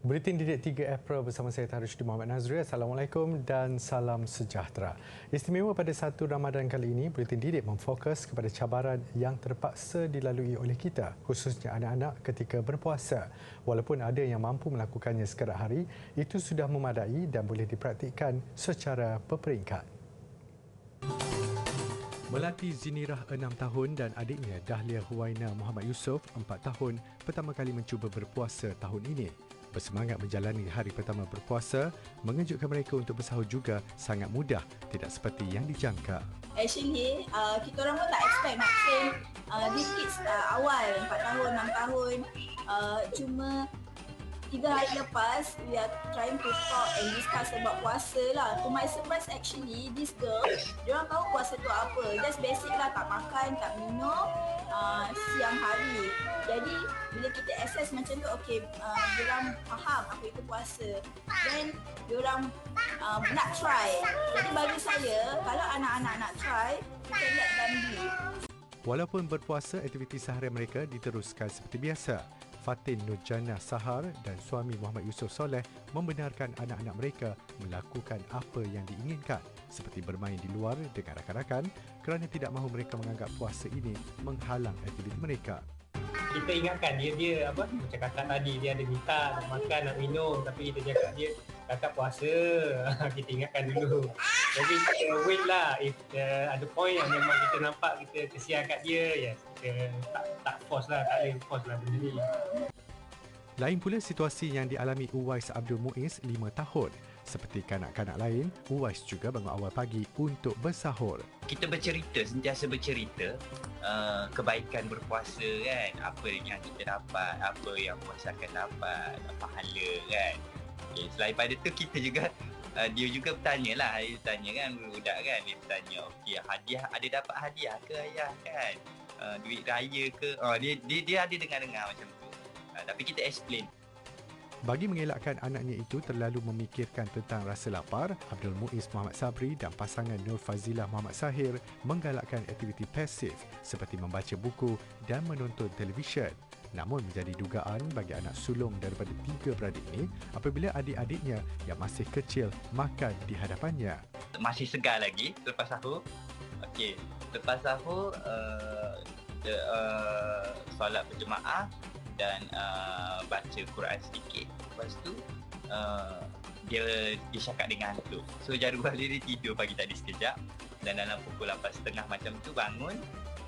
Buletin Didik 3 April bersama saya Tarushdin Muhammad Nazri. Assalamualaikum dan salam sejahtera. Istimewa pada 1 Ramadan kali ini, Buletin Didik memfokus kepada cabaran yang terpaksa dilalui oleh kita, khususnya anak-anak ketika berpuasa. Walaupun ada yang mampu melakukannya sekerap hari, itu sudah memadai dan boleh dipraktikkan secara berperingkat. Melati Zinirah 6 tahun dan adiknya Dahlia Huwaina Muhammad Yusof 4 tahun pertama kali mencuba berpuasa tahun ini. Bersemangat menjalani hari pertama berpuasa, mengejutkan mereka untuk bersahur juga sangat mudah, tidak seperti yang dijangka. Actually, kita orang pun tak expect nak train these kids awal 4 tahun, 6 tahun. Cuma 3 hari lepas, we are trying to talk and discuss about puasa lah. To my surprise actually, this girl, diorang tahu puasa tu apa. Just basic lah, tak makan, tak minum siang hari. Jadi, bila kita assess macam tu, okay, diorang faham apa itu puasa. Then, diorang nak try. Jadi bagi saya, kalau anak-anak nak try, kita let them be. Walaupun berpuasa, aktiviti seharian mereka diteruskan seperti biasa. Fatin Nurjana Sahar dan suami Muhammad Yusof Soleh membenarkan anak-anak mereka melakukan apa yang diinginkan, seperti bermain di luar dengan rakan-rakan kerana tidak mahu mereka menganggap puasa ini menghalang aktiviti mereka. Kita ingatkan dia apa macam kakak tadi, dia ada minta nak makan, nak minum, tapi kita cakap dia kakak puasa. Kita ingatkan dulu. Jadi kita wait lah, if ada point yang memang kita nampak kita kesian kat dia, yes, kita tak force lah, tak boleh force lah benda ni. Lain pula situasi yang dialami Uwais Abdul Muiz 5 tahun. Seperti kanak-kanak lain, Uwais juga bangun awal pagi untuk bersahur. Kita bercerita, sentiasa bercerita kebaikan berpuasa kan, apa yang kita dapat, apa yang puasa akan dapat, pahala kan. Okay, selain pada tu kita juga dia juga bertanya lah, dia tanya kan budak kan, dia bertanya okey, hadiah ada dapat hadiah ke ayah kan, duit raya ke, dia ada dengar macam tu, tapi kita explain. Bagi mengelakkan anaknya itu terlalu memikirkan tentang rasa lapar, Abdul Muiz Muhammad Sabri dan pasangan Nur Fazilah Muhammad Sahir menggalakkan aktiviti pasif seperti membaca buku dan menonton televisyen. Namun menjadi dugaan bagi anak sulung daripada 3 beradik ini apabila adik-adiknya yang masih kecil makan di hadapannya. Masih segar lagi lepas sahur. Okey, lepas sahur solat berjemaah dan baca Quran sedikit. Lepas tu dia cakap dengan hantu. So jadual dia tidur pagi tadi sekejap, dan dalam pukul 8.30 macam tu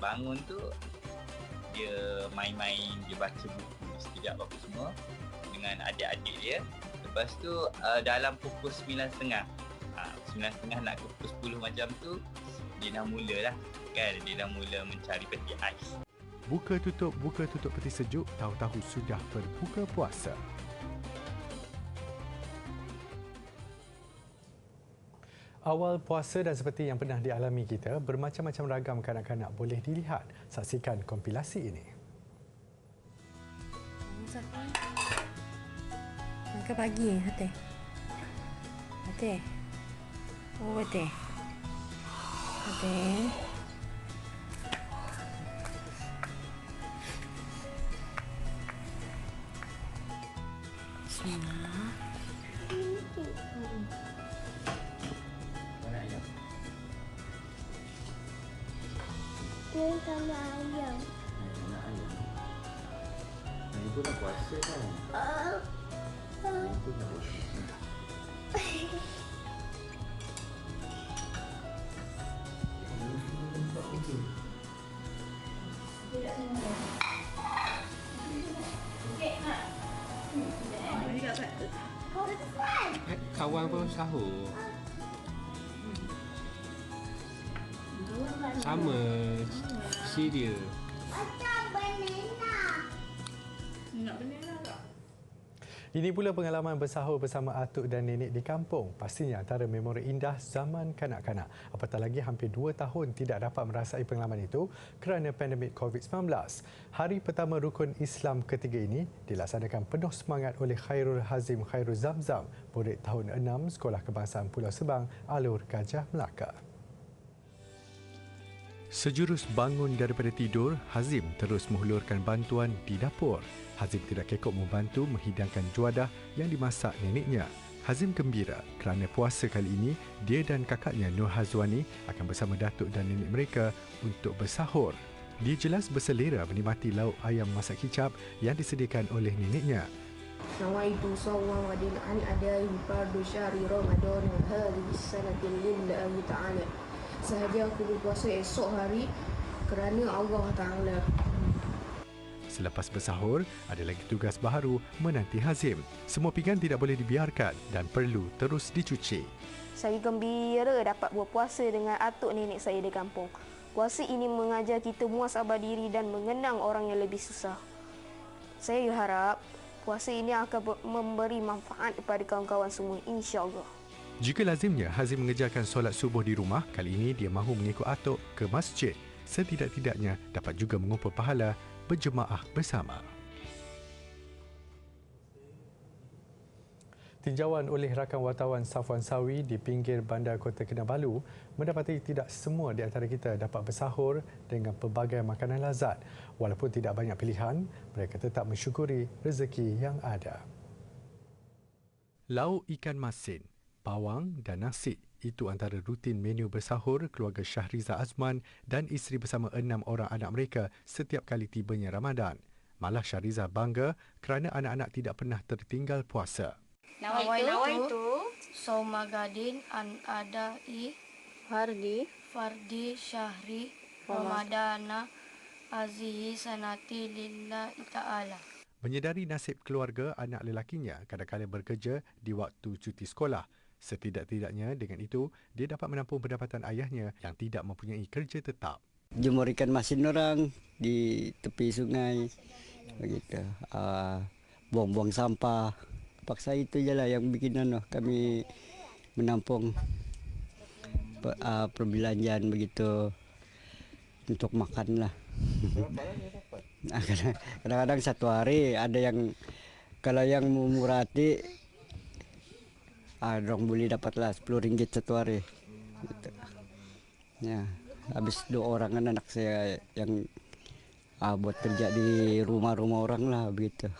bangun tu dia main-main, dia baca buku sekejap apa semua dengan adik-adik dia. Lepas tu dalam pukul 9.30 nak ke pukul 10 macam tu dia dah mula lah kan, dia dah mula mencari peti ais. Buka tutup peti sejuk, tahu-tahu sudah berbuka puasa. Awal puasa dan seperti yang pernah dialami kita, bermacam-macam ragam kanak-kanak boleh dilihat. Saksikan kompilasi ini. Makan pagi hati. Hati. Oh, hati. Hati. Bismillah. Mana ayam? Dia sama ayam. Nak ayam. Ini pun dah puasa kan? Ini pun dah puasa. Kawan pun sahur. Sama cereal. Macam banana. Nak banana tak? Ini pula pengalaman bersahur bersama atuk dan nenek di kampung. Pastinya antara memori indah zaman kanak-kanak. Apatah lagi hampir 2 tahun tidak dapat merasai pengalaman itu kerana pandemik COVID-19. Hari pertama Rukun Islam ketiga ini dilaksanakan penuh semangat oleh Khairul Hazim Khairul Zamzam, murid tahun 6 Sekolah Kebangsaan Pulau Sebang, Alur Gajah Melaka. Sejurus bangun daripada tidur, Hazim terus menghulurkan bantuan di dapur. Hazim tidak kekok membantu menghidangkan juadah yang dimasak neneknya. Hazim gembira kerana puasa kali ini, dia dan kakaknya Nur Hazwani akan bersama datuk dan nenek mereka untuk bersahur. Dia jelas berselera menikmati lauk ayam masak kicap yang disediakan oleh neneknya. Nawaitu sawma wadil an adai fardu syahri Ramadan hadhihi sanati lillahi ta'ala. Sahaja aku berpuasa esok hari kerana Allah Ta'ala. Selepas bersahur, ada lagi tugas baharu menanti Hazim. Semua pinggan tidak boleh dibiarkan dan perlu terus dicuci. Saya gembira dapat berpuasa dengan atuk nenek saya di kampung. Puasa ini mengajar kita muhasabah diri dan mengenang orang yang lebih susah. Saya harap puasa ini akan memberi manfaat kepada kawan-kawan semua, insya-Allah. Jika lazimnya Hazim mengerjakan solat subuh di rumah, kali ini dia mahu mengikut atuk ke masjid. Setidak-tidaknya dapat juga mengumpul pahala berjemaah bersama. Tinjauan oleh rakan wartawan Safwan Sawi di pinggir bandar Kota Kinabalu mendapati tidak semua di antara kita dapat bersahur dengan pelbagai makanan lazat. Walaupun tidak banyak pilihan, mereka tetap mensyukuri rezeki yang ada. Lauk ikan masin, bawang dan nasi itu antara rutin menu bersahur keluarga Syahriza Azman dan isteri bersama 6 orang anak mereka setiap kali tibanya Ramadan. Malah Syahriza bangga kerana anak-anak tidak pernah tertinggal puasa. Nawaitu Sauma Gadin an adai Fardi Syahri Ramadana Azihi Sanati Lillahi Ta'ala. Menyedari nasib keluarga anak lelakinya kadang-kadang bekerja di waktu cuti sekolah. Setidak-tidaknya dengan itu, dia dapat menampung pendapatan ayahnya yang tidak mempunyai kerja tetap. Jemur ikan masin orang di tepi sungai, begitu. Buang-buang sampah. Paksa itu je lah yang bikin kami menampung perbelanjaan begitu untuk makan lah. Kadang-kadang satu hari ada yang kalau yang murah hati, orang boleh dapatlah RM10 satu hari. Gitu. Ya, habis 2 orang kan anak saya yang buat kerja di rumah-rumah orang lah begitu.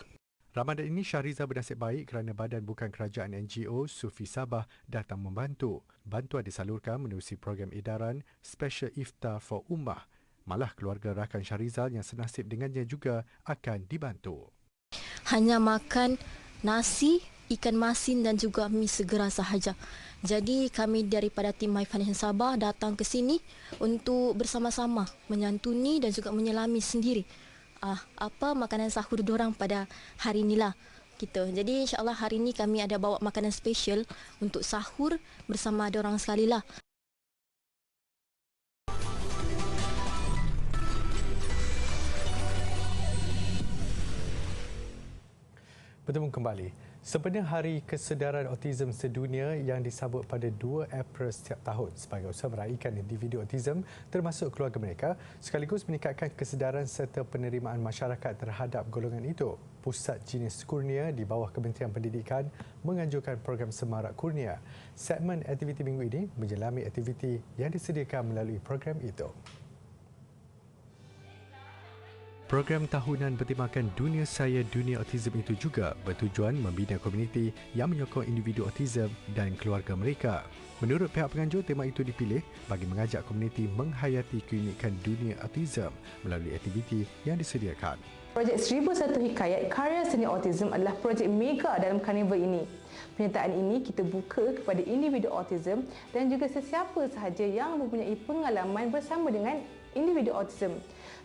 Ramadan ini Syahriza bernasib baik kerana badan bukan kerajaan NGO Sufi Sabah datang membantu. Bantuan disalurkan menerusi program edaran Special Iftar for Ummah. Malah keluarga rakan Syahriza yang senasib dengannya juga akan dibantu. Hanya makan nasi, ikan masin dan juga mi segera sahaja. Jadi kami daripada tim My Foundation Sabah datang ke sini untuk bersama-sama menyantuni dan juga menyelami sendiri apa makanan sahur diorang pada hari inilah gitu. Jadi insya-Allah hari ini kami ada bawa makanan special untuk sahur bersama diorang sekali lah. Bertemu kembali. Sebenarnya Hari Kesedaran Autism Sedunia yang disambut pada 2 April setiap tahun sebagai usaha meraihkan individu autism termasuk keluarga mereka sekaligus meningkatkan kesedaran serta penerimaan masyarakat terhadap golongan itu. Pusat Jenis Kurnia di bawah Kementerian Pendidikan menganjurkan program Semarak Kurnia. Segmen aktiviti minggu ini menjelami aktiviti yang disediakan melalui program itu. Program tahunan bertemakan Dunia Saya Dunia Autism itu juga bertujuan membina komuniti yang menyokong individu autism dan keluarga mereka. Menurut pihak penganjur, tema itu dipilih bagi mengajak komuniti menghayati keunikan dunia autism melalui aktiviti yang disediakan. Projek 1001 Hikayat Karya Seni Autism adalah projek mega dalam karnival ini. Penyertaan ini kita buka kepada individu autism dan juga sesiapa sahaja yang mempunyai pengalaman bersama dengan individu autism.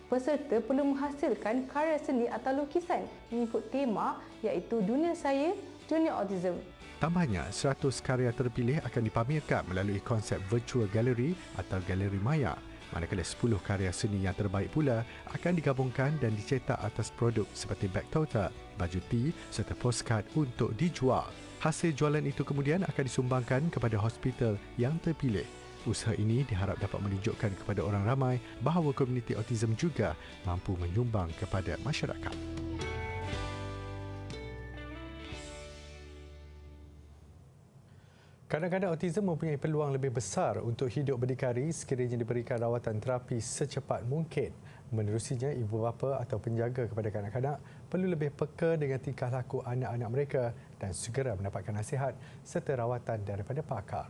Peserta perlu menghasilkan karya seni atau lukisan mengikut tema iaitu Dunia Saya, Dunia Autism. Tambahnya, 100 karya terpilih akan dipamerkan melalui konsep virtual gallery atau galeri maya. Manakala 10 karya seni yang terbaik pula akan digabungkan dan dicetak atas produk seperti beg tote, baju tee serta postcard untuk dijual. Hasil jualan itu kemudian akan disumbangkan kepada hospital yang terpilih. Usaha ini diharap dapat menunjukkan kepada orang ramai bahawa komuniti autism juga mampu menyumbang kepada masyarakat. Kadang-kadang autism mempunyai peluang lebih besar untuk hidup berdikari sekiranya diberikan rawatan terapi secepat mungkin. Menerusinya, ibu bapa atau penjaga kepada kanak-kanak perlu lebih peka dengan tingkah laku anak-anak mereka dan segera mendapatkan nasihat serta rawatan daripada pakar.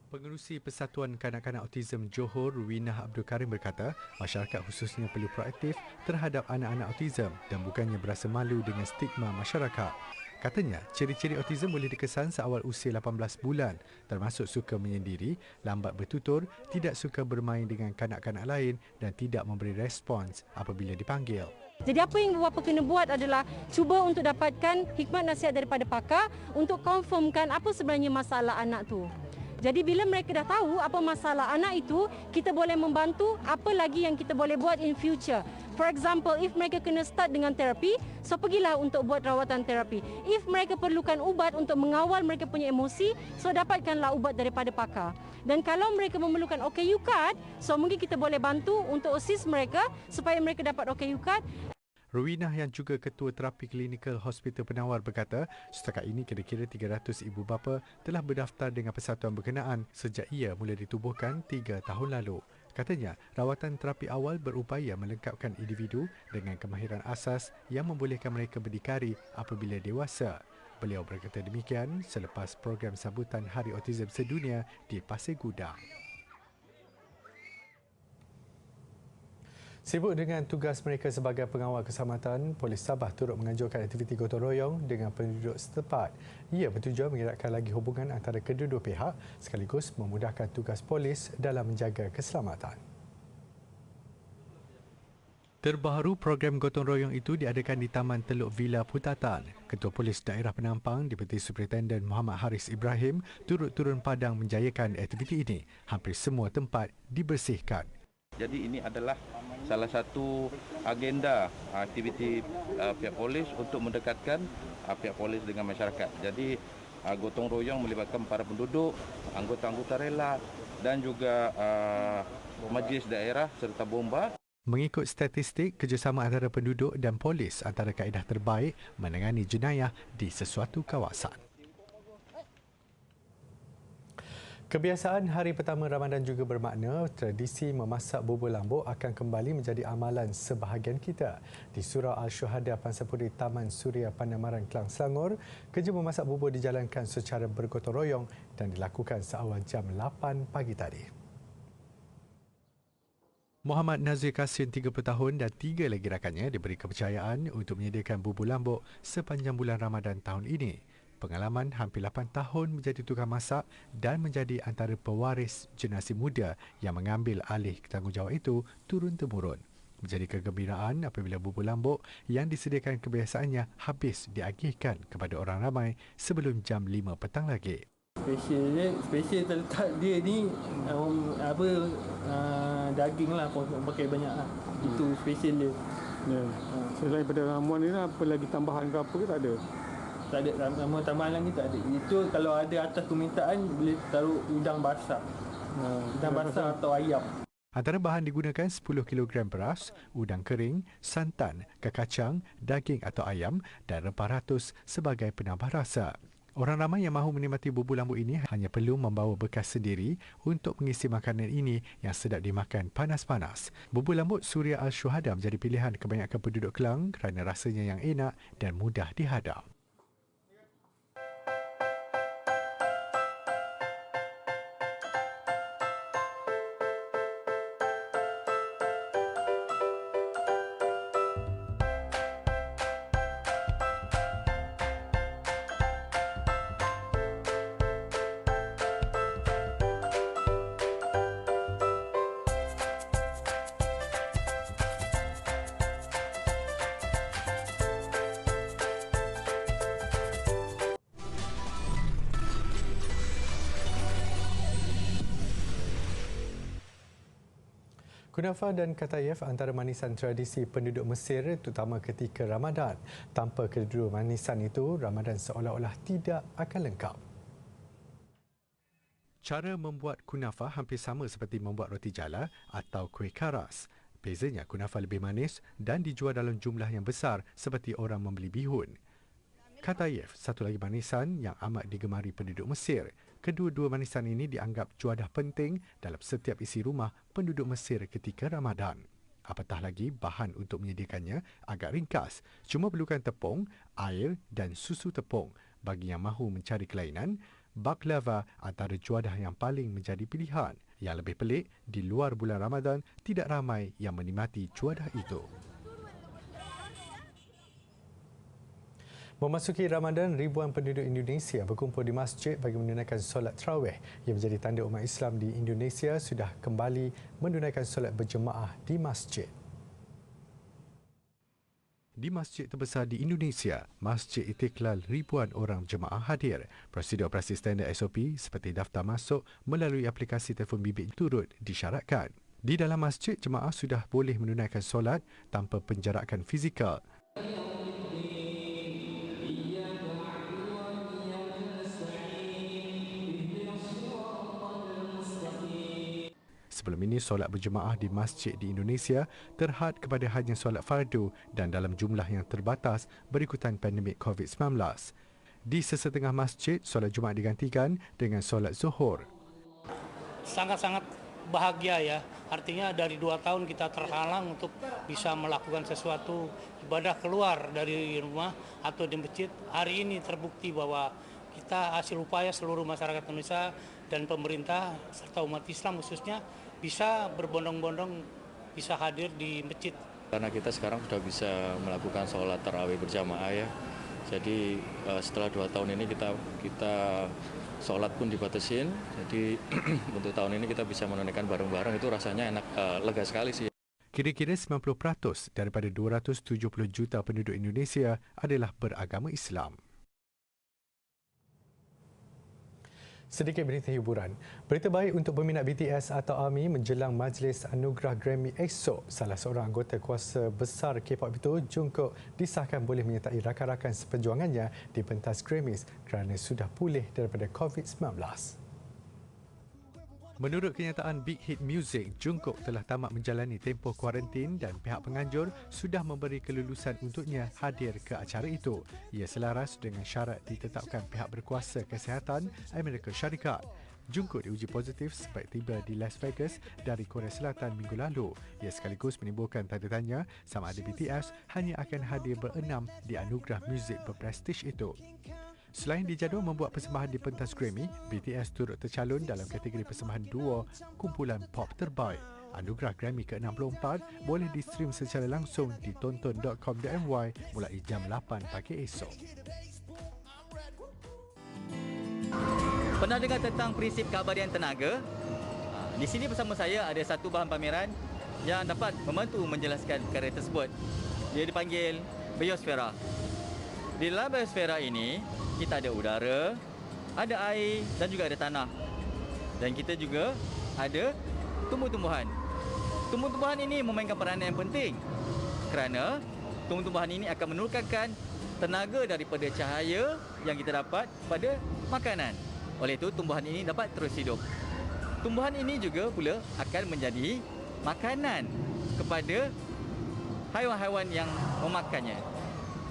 Pengerusi Persatuan Kanak-Kanak Autism Johor, Ruwinah Abdul Karim berkata, masyarakat khususnya perlu proaktif terhadap anak-anak autism dan bukannya berasa malu dengan stigma masyarakat. Katanya, ciri-ciri autism boleh dikesan seawal usia 18 bulan, termasuk suka menyendiri, lambat bertutur, tidak suka bermain dengan kanak-kanak lain dan tidak memberi respons apabila dipanggil. Jadi apa yang ibu bapa kena buat adalah cuba untuk dapatkan hikmat nasihat daripada pakar untuk confirmkan apa sebenarnya masalah anak tu. Jadi bila mereka dah tahu apa masalah anak itu, kita boleh membantu apa lagi yang kita boleh buat in future. For example, if mereka kena start dengan terapi, so pergilah untuk buat rawatan terapi. If mereka perlukan ubat untuk mengawal mereka punya emosi, so dapatkanlah ubat daripada pakar. Dan kalau mereka memerlukan OKU card, so mungkin kita boleh bantu untuk assist mereka supaya mereka dapat OKU card. Ruwinah yang juga Ketua Terapi Klinikal Hospital Penawar berkata, setakat ini kira-kira 300 ibu bapa telah berdaftar dengan persatuan berkenaan sejak ia mula ditubuhkan 3 tahun lalu. Katanya, rawatan terapi awal berupaya melengkapkan individu dengan kemahiran asas yang membolehkan mereka berdikari apabila dewasa. Beliau berkata demikian selepas program sambutan Hari Autism Sedunia di Pasir Gudang. Sibuk dengan tugas mereka sebagai pengawal keselamatan, Polis Sabah turut menganjurkan aktiviti gotong royong dengan penduduk setempat. Ia bertujuan mengeratkan lagi hubungan antara kedua-dua pihak sekaligus memudahkan tugas polis dalam menjaga keselamatan. Terbaru program gotong royong itu diadakan di Taman Teluk Villa Putatan. Ketua Polis Daerah Penampang, Deputi Superintenden Muhammad Haris Ibrahim turut turun padang menjayakan aktiviti ini. Hampir semua tempat dibersihkan. Jadi ini adalah salah satu agenda aktiviti pihak polis untuk mendekatkan pihak polis dengan masyarakat. Jadi gotong royong melibatkan para penduduk, anggota-anggota rela dan juga majlis daerah serta bomba. Mengikut statistik, kerjasama antara penduduk dan polis antara kaedah terbaik menangani jenayah di sesuatu kawasan. Kebiasaan hari pertama Ramadan juga bermakna tradisi memasak bubur lambuk akan kembali menjadi amalan sebahagian kita. Di Surau Al-Syuhada Pansapuri Taman Suria Pandamaran Klang Selangor, kerja memasak bubur dijalankan secara bergotong royong dan dilakukan seawal jam 8 pagi tadi. Muhammad Nazir Kasim 30 tahun dan 3 lagi rakannya diberi kepercayaan untuk menyediakan bubur lambuk sepanjang bulan Ramadan tahun ini. Pengalaman hampir 8 tahun menjadi tukang masak dan menjadi antara pewaris generasi muda yang mengambil alih tanggungjawab itu turun-temurun. Menjadi kegembiraan apabila bubur lambuk yang disediakan kebiasaannya habis diagihkan kepada orang ramai sebelum jam 5 petang lagi. Special terletak dia ni daging lah, pakai banyak lah. Itu special dia. Ya. Selain daripada ramuan ni apa lagi tambahan ke apa ke tak ada? Tak ada tambahan lagi, tak ada. Itu kalau ada atas permintaan boleh taruh udang basah. Udang basah atau ayam. Antara bahan digunakan 10 kg beras, udang kering, santan, kacang, daging atau ayam dan rempah ratus sebagai penambah rasa. Orang ramai yang mahu menikmati bubur lambuk ini hanya perlu membawa bekas sendiri untuk mengisi makanan ini yang sedap dimakan panas-panas. Bubur lambuk Suria Al-Syuhada menjadi pilihan kebanyakan penduduk Kelang kerana rasanya yang enak dan mudah dihadam. Kunafa dan katayef antara manisan tradisi penduduk Mesir terutama ketika Ramadan. Tanpa kedua manisan itu, Ramadan seolah-olah tidak akan lengkap. Cara membuat kunafa hampir sama seperti membuat roti jala atau kuih karas. Bezanya kunafa lebih manis dan dijual dalam jumlah yang besar seperti orang membeli bihun. Katayev, satu lagi manisan yang amat digemari penduduk Mesir. Kedua-dua manisan ini dianggap juadah penting dalam setiap isi rumah penduduk Mesir ketika Ramadan. Apatah lagi bahan untuk menyediakannya agak ringkas. Cuma perlukan tepung, air dan susu tepung. Bagi yang mahu mencari kelainan, baklava antara juadah yang paling menjadi pilihan. Yang lebih pelik, di luar bulan Ramadan, tidak ramai yang menikmati juadah itu. Memasuki Ramadan, ribuan penduduk Indonesia berkumpul di masjid bagi menunaikan solat tarawih yang menjadi tanda umat Islam di Indonesia sudah kembali menunaikan solat berjemaah di masjid. Di masjid terbesar di Indonesia, Masjid Istiqlal, ribuan orang jemaah hadir. Prosedur operasi standard SOP seperti daftar masuk melalui aplikasi telefon bimbit turut disyaratkan. Di dalam masjid, jemaah sudah boleh menunaikan solat tanpa penjarakan fizikal. Sebelum ini, solat berjemaah di masjid di Indonesia terhad kepada hanya solat fardu dan dalam jumlah yang terbatas berikutan pandemik COVID-19. Di sesetengah masjid, solat Jumaat digantikan dengan solat Zuhur. Sangat-sangat bahagia ya. Artinya dari 2 tahun kita terhalang untuk bisa melakukan sesuatu ibadah keluar dari rumah atau di masjid. Hari ini terbukti bahwa kita hasil upaya seluruh masyarakat Indonesia dan pemerintah serta umat Islam khususnya bisa berbondong-bondong bisa hadir di masjid. Karena kita sekarang sudah bisa melakukan sholat tarawih berjamaah ya. Jadi setelah 2 tahun ini kita sholat pun dibatasin. Jadi untuk tahun ini kita bisa menunaikan bareng-bareng, itu rasanya enak, lega sekali sih. Kira-kira 90% daripada 270 juta penduduk Indonesia adalah beragama Islam. Sedikit berita hiburan. Berita baik untuk peminat BTS atau ARMY menjelang majlis anugerah Grammy esok. Salah seorang anggota kuasa besar K-pop itu, Jungkook, disahkan boleh menyertai rakan-rakan seperjuangannya di pentas Grammys kerana sudah pulih daripada COVID-19. Menurut kenyataan Big Hit Music, Jungkook telah tamat menjalani tempoh kuarantin dan pihak penganjur sudah memberi kelulusan untuknya hadir ke acara itu. Ia selaras dengan syarat ditetapkan pihak berkuasa kesihatan Amerika Syarikat. Jungkook diuji positif sejak tiba di Las Vegas dari Korea Selatan minggu lalu. Ia sekaligus menimbulkan tanda tanya sama ada BTS hanya akan hadir berenam di anugerah muzik berprestij itu. Selain dijadual membuat persembahan di pentas Grammy, BTS turut tercalon dalam kategori persembahan duo kumpulan pop terbaik. Anugerah Grammy ke-64 boleh di-stream secara langsung di tonton.com.my mulai jam 8 pagi esok. Pernah dengar tentang prinsip keabadian tenaga? Di sini bersama saya ada satu bahan pameran yang dapat membantu menjelaskan perkara tersebut. Dia dipanggil biosfera. Di dalam biosfera ini, kita ada udara, ada air dan juga ada tanah. Dan kita juga ada tumbuh-tumbuhan. Tumbuh-tumbuhan ini memainkan peranan yang penting kerana tumbuh-tumbuhan ini akan menurunkan tenaga daripada cahaya yang kita dapat pada makanan. Oleh itu, tumbuhan ini dapat terus hidup. Tumbuhan ini juga pula akan menjadi makanan kepada haiwan-haiwan yang memakannya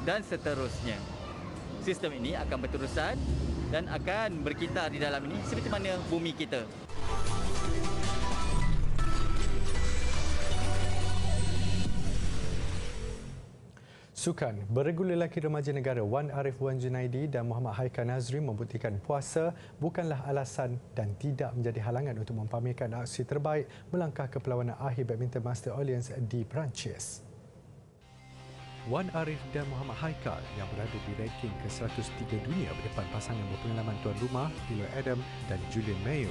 dan seterusnya. Sistem ini akan berterusan dan akan berkitar di dalam ini seperti mana bumi kita. Sukan. Beregu lelaki remaja negara Wan Arif Wan Junaidi dan Muhammad Haikal Nazri membuktikan puasa bukanlah alasan dan tidak menjadi halangan untuk mempamerkan aksi terbaik melangkah ke perlawanan akhir Badminton Master Orleans di Perancis. Wan Arif dan Muhammad Haikal yang berada di ranking ke-103 dunia berdepan pasangan berpengalaman tuan rumah Taylor Adam dan Julian Mayo.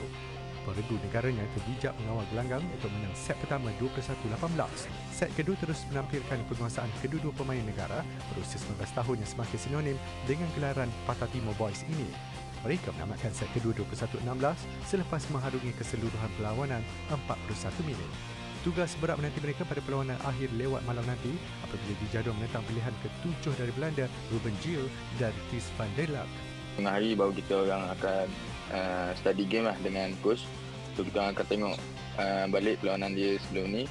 Peregu negaranya terbijak mengawal gelanggang untuk menang set pertama 21-18. Set kedua terus menampilkan penguasaan kedua-dua pemain negara berusia 19 tahun yang semakin sinonim dengan gelaran Patah Timur Boys ini. Mereka menamatkan set kedua 21-16 selepas mengharungi keseluruhan perlawanan 41 minit. Tugas berat menanti mereka pada perlawanan akhir lewat malam nanti apabila dijadual menentang pilihan ke-7 dari Belanda, Ruben Gilles dan Ties van der Laak. Tengah hari baru kita orang akan study game lah dengan coach. So kita akan tengok balik perlawanan dia sebelum ni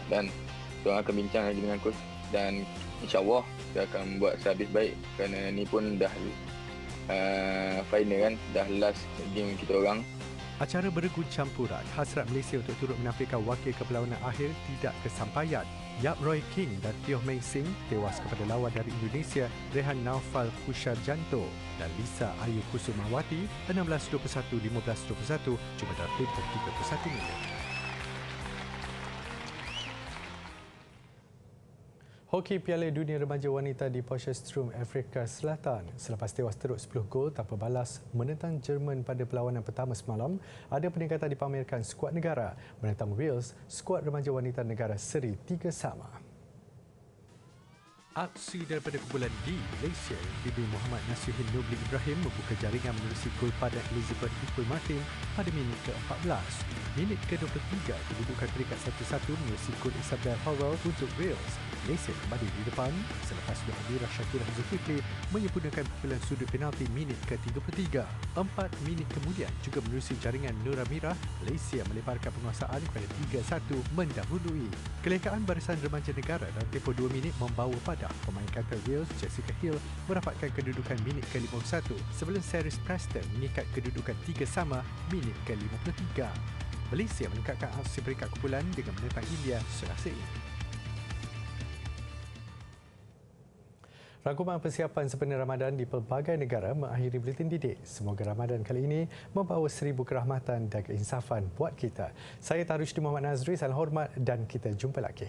dan kita akan bincang lagi dengan coach dan insyaAllah kita akan buat sehabis baik kerana ni pun dah final kan, dah last game kita orang. Acara beregu campuran, hasrat Malaysia untuk turut menampilkan wakil ke perlawanan akhir tidak kesampaian. Yap Roy King dan Teo Meng Sing tewas kepada lawan dari Indonesia Rehan Naufal Kusharjanto dan Lisa Ayu Kusumawati 16-21, 15-21 cuma dalam tempoh 31 minit. Hoki Piala Dunia Remaja Wanita di Potchefstroom, Afrika Selatan. Selepas tewas teruk 10 gol tanpa balas menentang Jerman pada perlawanan pertama semalam, ada peningkatan dipamerkan skuad negara menentang Wales, skuad remaja wanita negara seri 3-3. Aksi daripada kumpulan D Malaysia yang dipimpin Muhammad Nasiruddin Nobli Ibrahim membuka jaringan menerusi gol padat Elizabeth Nicole Martin pada minit ke-14. Minit ke-23 kedudukan peringkat 1-1 menerusi gol Isabel Howell untuk Wales. Malaysia kembali di depan selepas Adira Shakira Zulkifli menyempurnakan pukulan sudut penalti minit ke-33. 4 minit kemudian juga menerusi jaringan Nur Amirah, Malaysia melebarkan penguasaan kepada 3-1 mendahului. Kelekaan barisan remaja negara dalam tempoh 2 minit membawa pada pemain kantor Wales Jessica Hill mendapatkan kedudukan minit ke-51 sebelum Ceres Preston mengikat kedudukan 3-3 minit ke-53. Malaysia meningkatkan aksi peringkat kumpulan dengan menentang India Selasa ini. Rangkuman persiapan sempena Ramadan di pelbagai negara mengakhiri buletin didik. Semoga Ramadan kali ini membawa 1000 kerahmatan dan keinsafan buat kita. Saya Tarushdi Muhammad Nazri, salam hormat dan kita jumpa lagi.